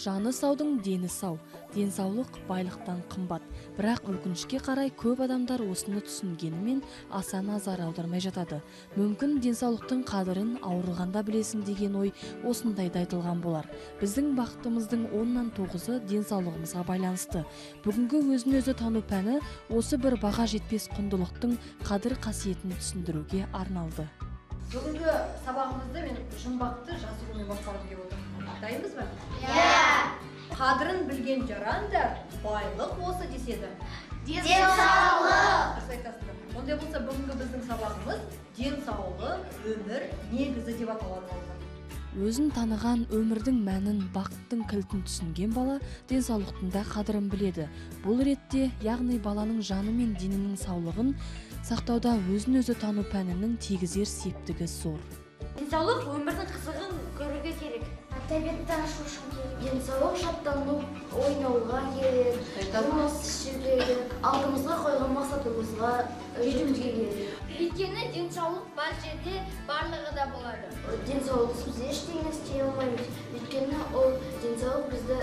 Жаны саудың дені сау. Денсаулық байлықтан қымбат. Бірақ өкінішке қарай көп адамдар осыны түсінгенімен аса назар аудармай жатады. Мүмкін денсаулықтың қадірін ауырғанда білесің деген ой осындайда айтылған болар. Біздің бақытымыздың 10-9-ы денсаулығымызға байланысты. Бүгінгі өзін-өзі тану пәні осы бір баға жетпес құндылықтың қадір қасиетін түсіндіруге арналды. Бүгінгі сабағымызды мен жұмбақты жазумен бастағым келіп отырмын. Дайынбыз ба? Қадірін білген жарандар байлық осы деседі. Денсаулық! Дұрыс айтасыздар. Ондай болса бүгінгі біздің сабағымыз денсаулық, өмір негізі деп аталады. Өзін таныған, өмірдің мәнін, бақыттың кілтін түсінген бала денсаулықтың да қадірін біледі. Бұл ретте, яғни баланың жаны мен денінің саулығын сақтауда өзін-өзі тану пәнінің тигізер септігі зор. Денсаулық өмірдің қызығын көруге керек. Тәбетті ашу үшін керек. Денсаулық шаттану, ойнауға керек. Жұмыс ішу керек. Алдымызға қойған мақсатымызға жетуге керек. Өйткені денсаулық бар жерде барлығы да болады. Денсаулықсыз біз ештеңе істей алмаймыз. Өйткені ол денсаулық бізді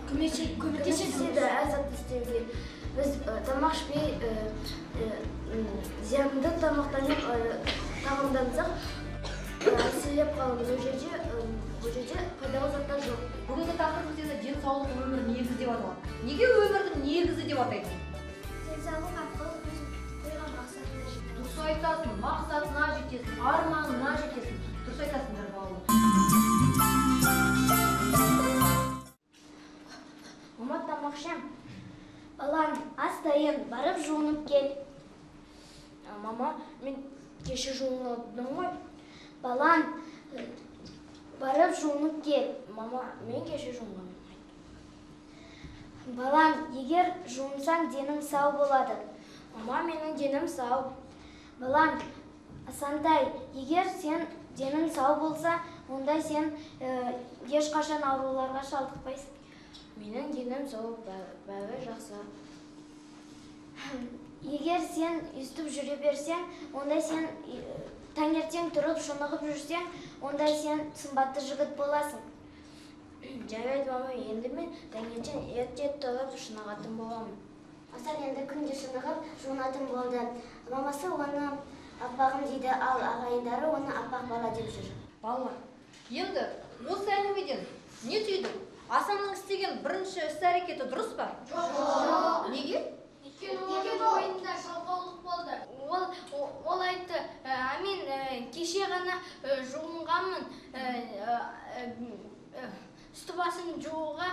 көмектеседі әр затты істеуге. Біз тамақ ішпей, зиянды тағамдансақ, әлсіреп қаламыз. Бұл жерде пайдалы заттар жоқ. Бүгінгі тақырыбымыз денсаулық өмір негізі деп аталады. Неге өмірдің негізі деп атайды? Денсаулық арқылы біз қойған мақсатына жетеміз. Дұрыс айтасың, мақсатына жетесің, арманына жетесің. Дұрыс айтасыңдар балалар. Мама, тамақ ішем. Балам, ас дайын, барып жуынып кел. Мама, мен кеше жуынадым ғой. Балам, барып жуынып кел. Мама, мен кеше жуынғанмын. Балам, егер жуынсаң, денің сау болады. Мама, менің денім сау. Балам, Асантай, егер сен денің сау болса, онда сен ешқашан ауруларға шалдықпайсың. Менің денім сау, бәрі жақсы. Егер сен үстіп жүре берсең, онда сен таңертең тұрып шынығып жүрсең, онда сен сымбатты жігіт боласың. Жарайды, мама, енді мен таңертең ерте тұрып шынығатын боламын. Асан енді күнде шынығып жуынатын болды. Мамасы оны аппағым дейді, ал ағайындары оны аппақ бала деп жүр. Балалар, енді осы әңгімеден не түйдің? Асанның істеген бірінші іс-әрекеті дұрыс па? Жоқ. Неге? Өйткені ойында жалқаулық болды. Ол айтты, мен кеше ғана жуынғанмын, үсті басын жууға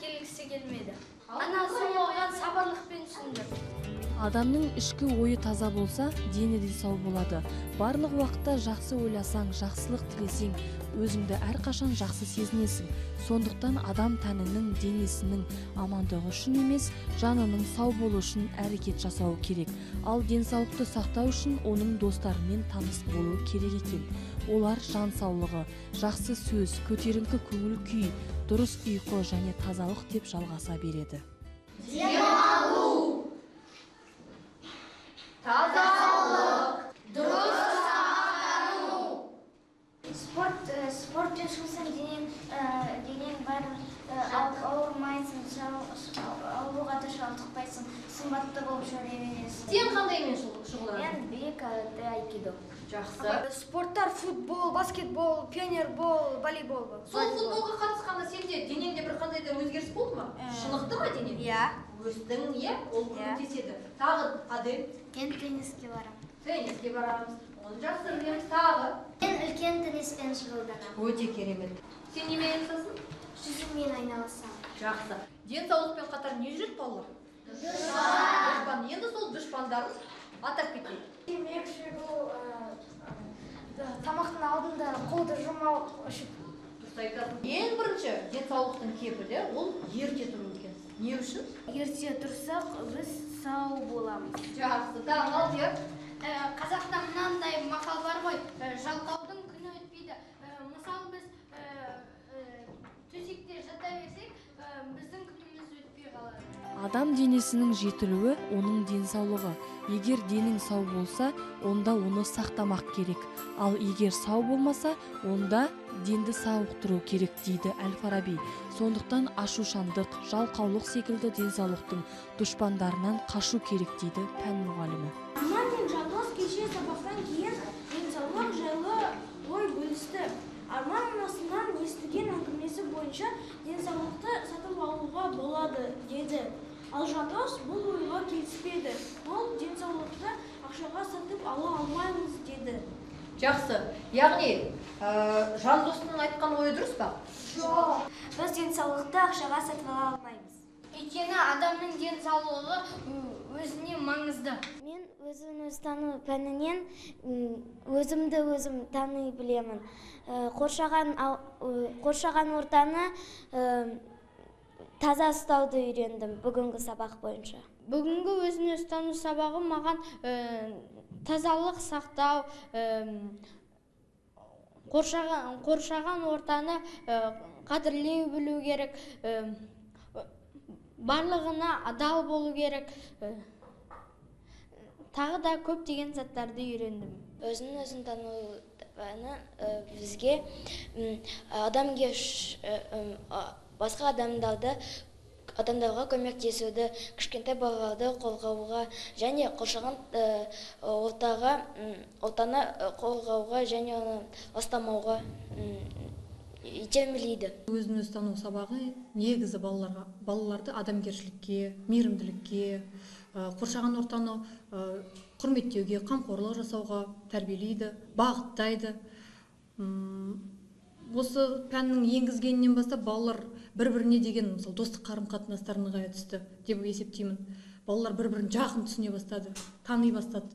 келгісі келмеді. Анасы оған сабырлықпен түсіндірді. Адамның ішкі ойы таза болса, дені де сау болады. Барлық уақытта жақсы ойласаң, жақсылық тілесең, өзіңді әрқашан жақсы сезінесің. Сондықтан адам тәнінің, денесінің амандығы үшін емес, жанының сау болу үшін әрекет жасау керек. Ал денсаулықты сақтау үшін оның достарымен таныс болу керек екен. Олар жан саулығы, жақсы сөз, көтеріңкі көңіл күй, дұрыс ұйқы және тазалық деп жалғаса береді. Тазалық, дұрыс сақтану. Спортпен шықсаң, денең бар, ауырмайсың, ауруға да шалдықпайсың, сымбатты болып жүре бересің. сен қандаймен шұғылданасың? Мен би, каратэ, айкидо. Жақсы. Спорттар футбол, баскетбол, пионербол, волейбол. Сол футболға қатысқанда сенде денеңде бір қандай да өзгеріс болды ма? Шынықты ма денең? Иә. Өстің, иә? Ол көмектеседі. Тағы Адел? Мен тенниске барам. Тенниске барамыз. Оны жақсы білеміз. Тағы? Мен үлкен тенниспен шұғылданамын. Өте керемет. Сен немен айналысасың? Жүзумен айналысам. Жақсы. Денсаулықпен қатар не жүреді балалар? Дұшпан. Енді сол дұшпандарын атап кетейік. Темекі шегу, тамақтың алдында қолды жумау үшін. Дұрыс айтасың. Ең бірінші денсаулықтың кепілі ол ерте тұру екен. Не үшін? Ерте тұрсақ, біз сау боламыз. Жақсы. Тағы Алдияр? Қазақта мынандай мақал бар ғой, жалқаудың күні өтпейді. Мысалы біз төсекте жата берсек, біздің күніміз өтпей қалады. Адам денесінің жетілуі оның денсаулығы. егер денің сау болса, онда оны сақтамақ керек. Ал егер сау болмаса, онда денді сауықтыру керек дейді Әл-Фараби. Сондықтан ашушандық, жалқаулық секілді денсаулықтың дұшпандарынан қашу керек дейді пән мұғалімі. Арман мен Жандос кеше сабақтан кейін денсаулық жайлы ой бөлісті. Арман анасынан естіген әңгімесі бойынша денсаулықты сатып алуға болады деді. Ал Жандос бұл ойға келіспеді. Ол денсаулықты ақшаға сатып ала алмаймыз деді. Жақсы. Яғни, Жандостың айтқан ойы дұрыс па? Жоқ. Біз денсаулықты ақшаға сатып ала алмаймыз. Өйткені адамның денсаулығы өзіне маңызды. Мен өзін-өз тану пәнінен өзімді өзім тани білемін. Қоршаған ортаны таза ұстауды үйрендім бүгінгі сабақ бойынша. Бүгінгі өзін-өз тану сабағы маған тазалық сақтау, қоршаған ортаны қадірлей білу керек, барлығына адал болу керек, тағы да көптеген заттарды үйрендім. Өзін-өзін тану пәні бізге басқа адамдарға көмектесуді, кішкентай балаларды қорғауға және қоршаған ортаны қорғауға және оны ластамауға итермелейді. Өзін-өз тану сабағы негізі балаларды адамгершілікке, мейірімділікке, қоршаған ортаны құрметтеуге, қамқорлық жасауға тәрбиелейді, бағыттайды. Осы пәннің енгізгеннен бастап балалар бір-біріне деген достық қарым-қатынастары нығая түсті деп есептеймін. Балалар бір-бірін жақын түсіне бастады, тани бастады.